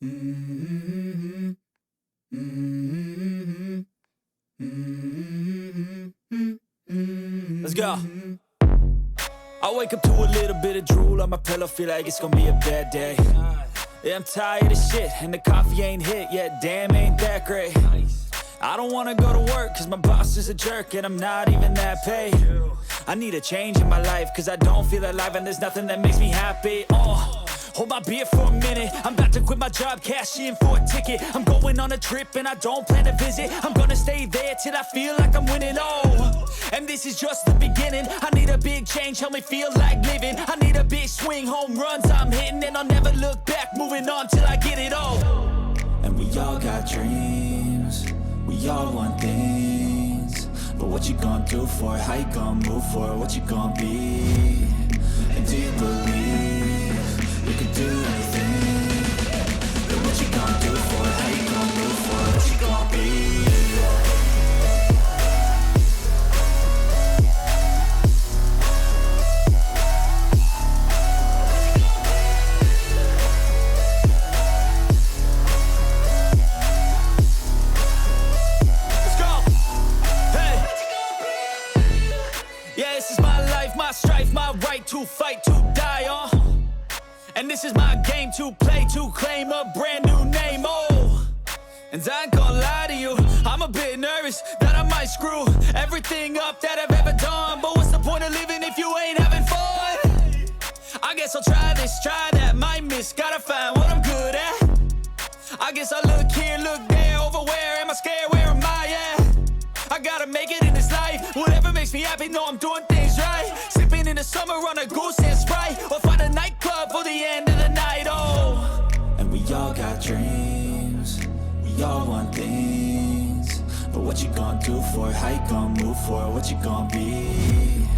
Mm-hmm. Mm-hmm. Mm-hmm. Let's go. I wake up to a little bit of drool on my pillow, feel like it's gonna be a bad day. Yeah, I'm tired of shit, and the coffee ain't hit yet, damn, ain't that great. I don't wanna go to work, cause my boss is a jerk, and I'm not even that paid. I need a change in my life, cause I don't feel alive, and there's nothing that makes me happy. Hold my beer for a minute, I'm about to quit my job, cash in for a ticket. I'm going on a trip and I don't plan to visit. I'm gonna stay there till I feel like I'm winning, and this is just the beginning. I need a big change, help me feel like living. I need a big swing, home runs I'm hitting, and I'll never look back, moving on till I get it all. And we all got dreams, we all want things, but what you gonna do for it? How you gonna move for it? What you gonna be? And do you believe you can do anything? But what you gonna do for it? How you gonna move for it? What you gonna be? My strife, my right to fight, to die on. And this is my game to play, to claim a brand new name, And I ain't gonna lie to you, I'm a bit nervous that I might screw everything up that I've ever done. But what's the point of living if you ain't having fun? I guess I'll try this, try that, might miss, gotta find what I'm good at. I guess I look here, look there, over where am I scared, where am I at? I gotta make it in this life, whatever makes me happy, know I'm doing things right. Sipping in the summer on a goose and Sprite, or find a nightclub for the end of the night, And we all got dreams, we all want things, but what you gonna do for it? How you gonna move for it? What you gonna be?